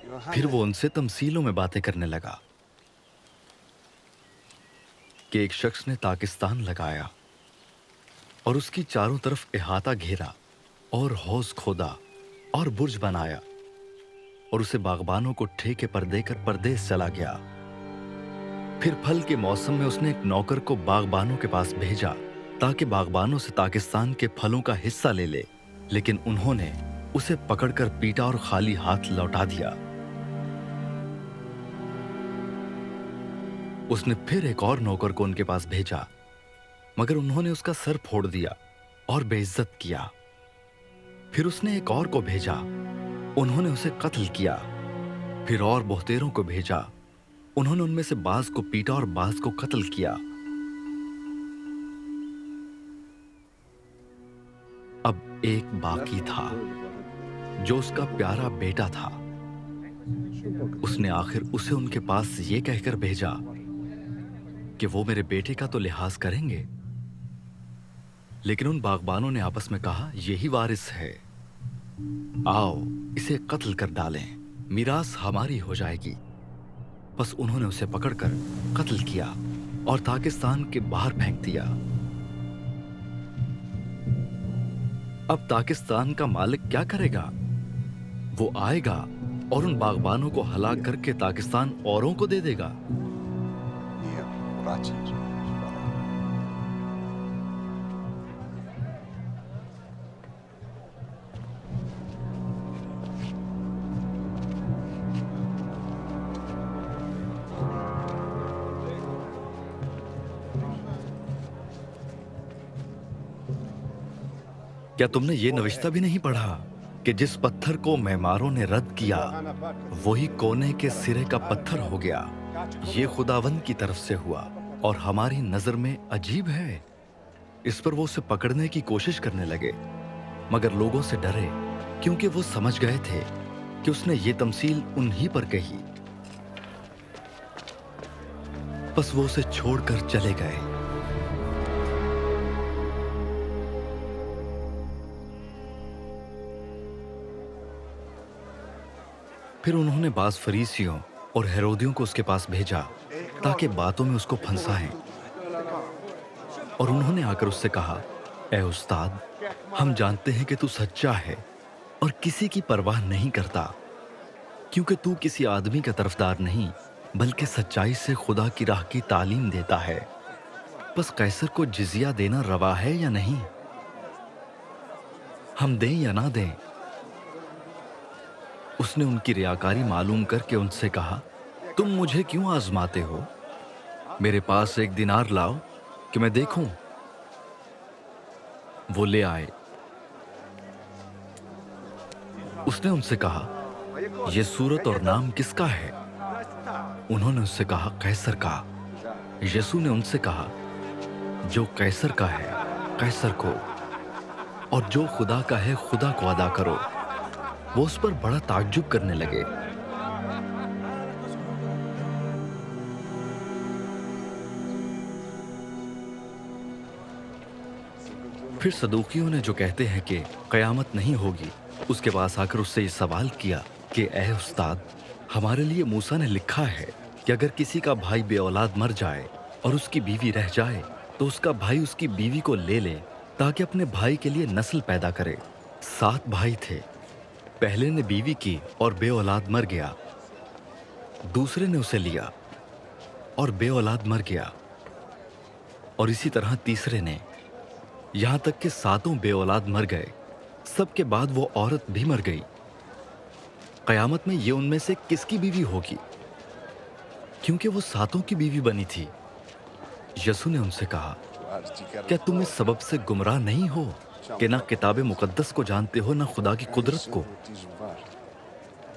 फिर वो उनसे तमसीलों में बातें करने लगा कि एक शख्स ने ताकिस्तान लगाया और उसकी चारों तरफ इहाता घेरा और हौज खोदा और बुर्ज बनाया और उसे बागबानों को ठेके पर देकर परदेस चला गया। फिर फल के मौसम में उसने एक नौकर को बागबानों के पास भेजा ताकि बागबानों से ताकिस्तान के फलों का हिस्सा ले ले, लेकिन उन्होंने उसे पकड़कर पीटा और खाली हाथ लौटा दिया। उसने फिर एक और नौकर को उनके पास भेजा, मगर उन्होंने उसका सर फोड़ दिया और बेइज्जत किया। फिर उसने एक और को भेजा, उन्होंने उसे कत्ल किया। फिर और बहुतेरों को भेजा, उन्होंने उनमें से बाज को पीटा और बाज को कत्ल किया। अब एक बाकी था जो उसका प्यारा बेटा था। उसने आखिर उसे उनके पास ये कहकर भेजा कि वो मेरे बेटे का तो लिहाज करेंगे। लेकिन उन बागबानों ने आपस में कहा, यही वारिस है, आओ इसे कत्ल कर डालें, मीरास हमारी हो जाएगी। बस उन्होंने उसे पकड़कर कत्ल किया और ताकिस्तान के बाहर फेंक दिया। अब ताकिस्तान का मालिक क्या करेगा? वो आएगा और उन बागबानों को हलाक करके ताकिस्तान औरों को दे देगा। क्या तुमने ये नविश्ता भी नहीं पढ़ा कि जिस पत्थर को मेमारों ने रद्द किया वही कोने के सिरे का पत्थर हो गया? ये खुदावंद की तरफ से हुआ और हमारी नजर में अजीब है। इस पर वो उसे पकड़ने की कोशिश करने लगे, मगर लोगों से डरे क्योंकि वो समझ गए थे कि उसने ये तमसील उन्हीं पर कही। बस वो उसे छोड़कर चले गए। फिर उन्होंने बाज फरीसियों और हेरोदियों को उसके पास भेजा ताकि बातों में उसको फंसाएं। और उन्होंने आकर उससे कहा, ए उस्ताद, हम जानते हैं कि तू सच्चा है और किसी की परवाह नहीं करता, क्योंकि तू किसी आदमी का तरफदार नहीं बल्कि सच्चाई से खुदा की राह की तालीम देता है। बस कैसर को जिजिया देना रवा है या नहीं? हम दें या ना दें? उसने उनकी रियाकारी मालूम करके उनसे कहा, तुम मुझे क्यों आजमाते हो? मेरे पास एक दिनार लाओ कि मैं देखूं। वो ले आए। उसने उनसे कहा, यह सूरत और नाम किसका है? उन्होंने उससे कहा, कैसर का। यीशु ने उनसे कहा, जो कैसर का है कैसर को, और जो खुदा का है खुदा को अदा करो। वो उस पर बड़ा ताज्जुब करने लगे। फिर सदूकियों ने जो कहते हैं कि कयामत नहीं होगी, उसके पास आकर उससे ये सवाल किया कि ए उस्ताद, हमारे लिए मूसा ने लिखा है कि अगर किसी का भाई बे औलाद मर जाए और उसकी बीवी रह जाए तो उसका भाई उसकी बीवी को ले ले ताकि अपने भाई के लिए नस्ल पैदा करे। 7 भाई थे। पहले ने बीवी की और बे औलाद मर गया। दूसरे ने उसे लिया और बे औलाद मर गया, और इसी तरह तीसरे ने, यहां तक कि 7 बे औलाद मर गए। सबके बाद वो औरत भी मर गई। कयामत में ये उनमें से किसकी बीवी होगी? क्योंकि वो 7 की बीवी बनी थी। यसु ने उनसे कहा, क्या तुम इस सबब से गुमराह नहीं हो कि ना किताब मुकद्दस को जानते हो ना खुदा की कुदरत को?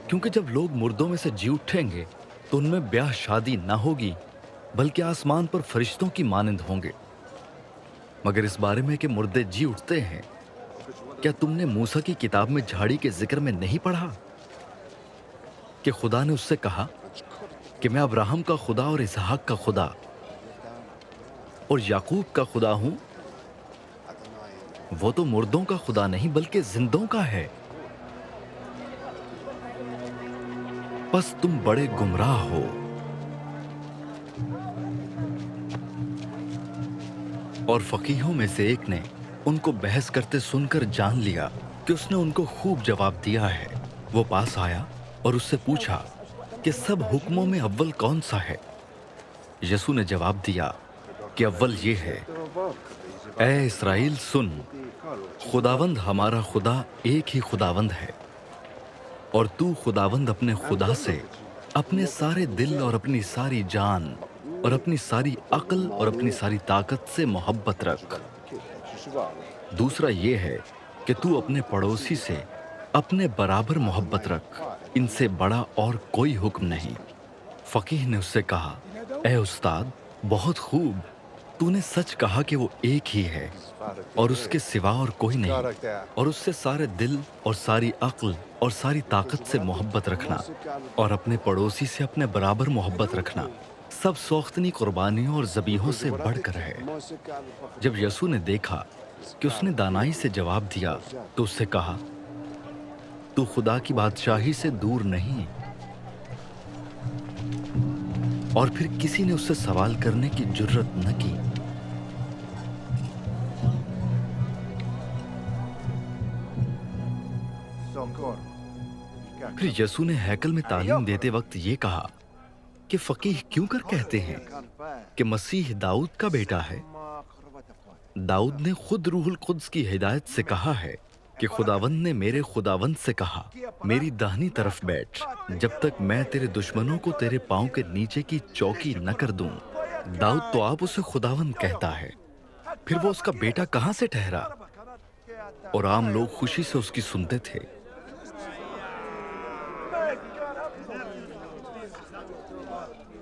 क्योंकि जब लोग मुर्दों में से जी उठेंगे तो उनमें ब्याह शादी ना होगी, बल्कि आसमान पर फरिश्तों की मानंद होंगे। मगर इस बारे में कि मुर्दे जी उठते हैं, क्या तुमने मूसा की किताब में झाड़ी के जिक्र में नहीं पढ़ा कि खुदा ने उससे कहा कि मैं अब्राहम का खुदा और इसहाक का खुदा और याकूब का खुदा हूं? वो तो मुर्दों का खुदा नहीं बल्कि जिंदों का है। बस तुम बड़े गुमराह हो। और फकीहों में से एक ने उनको बहस करते सुनकर जान लिया कि उसने उनको खूब जवाब दिया है। वो पास आया और उससे पूछा कि सब हुक्मों में अव्वल कौन सा है। यसू ने जवाब दिया कि अव्वल ये है, ऐ इस्राएल सुन, खुदावंद हमारा खुदा एक ही खुदावंद है, और तू खुदावंद अपने खुदा से अपने सारे दिल और अपनी सारी जान और अपनी सारी अक्ल और अपनी सारी ताकत से मोहब्बत रख। दूसरा ये है कि तू अपने पड़ोसी से अपने बराबर मोहब्बत रख। इनसे बड़ा और कोई हुक्म नहीं। फकीह ने उससे कहा, ए उस्ताद, बहुत खूब, तूने सच कहा कि वो एक ही है और उसके सिवा और कोई नहीं, और उससे सारे दिल और सारी अक्ल और सारी ताकत से मोहब्बत रखना, और अपने पड़ोसी से अपने बराबर मोहब्बत रखना सब सौख्तनी कुर्बानियों और ज़बीहों से बढ़कर है। जब यसू ने देखा कि उसने दानाई से जवाब दिया तो उससे कहा, तू खुदा की बादशाही से दूर नहीं। और फिर किसी ने उससे सवाल करने की जुर्रत न की। फिर यसू ने हैकल में तालीम देते वक्त ये कहा कि फकीह क्यों कर कहते हैं कि मसीह दाऊद का बेटा है। दाऊद ने खुद रूहुल कुद्स की हिदायत से कहा है कि खुदावंद ने मेरे खुदावंद से कहा, मेरी दाहिनी तरफ बैठ जब तक मैं तेरे दुश्मनों को तेरे पांव के नीचे की चौकी न कर दूं। दाऊद तो आप उसे खुदावंद कहता है, फिर वो उसका बेटा कहां से ठहरा? और आम लोग खुशी से उसकी सुनते थे।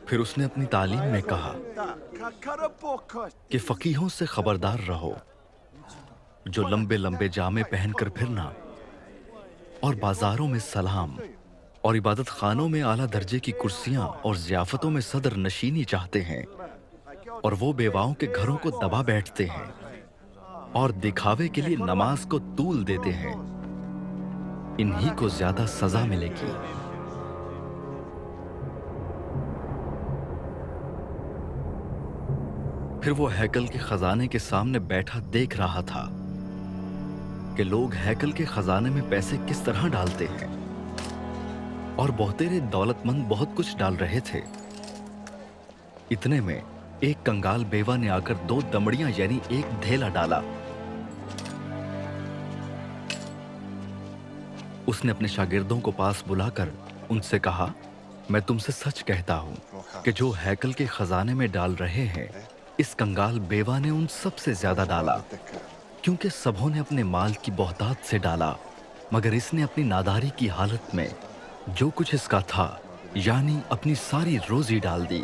फिर उसने अपनी तालीम में कहा कि फकीहों से खबरदार रहो, जो लंबे लंबे जामे पहनकर फिरना और बाजारों में सलाम और इबादत खानों में आला दर्जे की कुर्सियां और ज़ियाफतों में सदर नशीनी चाहते हैं, और वो बेवाओं के घरों को दबा बैठते हैं और दिखावे के लिए नमाज को तूल देते हैं। इन्हीं को ज्यादा सजा मिलेगी। फिर वो हैकल के खजाने के सामने बैठा देख रहा था कि लोग हैकल के खजाने में पैसे किस तरह डालते हैं, और बहुतेरे दौलतमंद बहुत कुछ डाल रहे थे। इतने में एक कंगाल बेवा ने आकर 2 दमड़ियां यानी एक ढेला डाला। उसने अपने शागिर्दों को पास बुलाकर उनसे कहा, मैं तुमसे सच कहता हूं कि जो हैकल के खजाने में डाल रहे हैं, इस कंगाल बेवा ने उन सबसे ज्यादा डाला, क्योंकि सबों ने अपने माल की बहुतात से डाला, मगर इसने अपनी नादारी की हालत में जो कुछ इसका था यानी अपनी सारी रोजी डाल दी।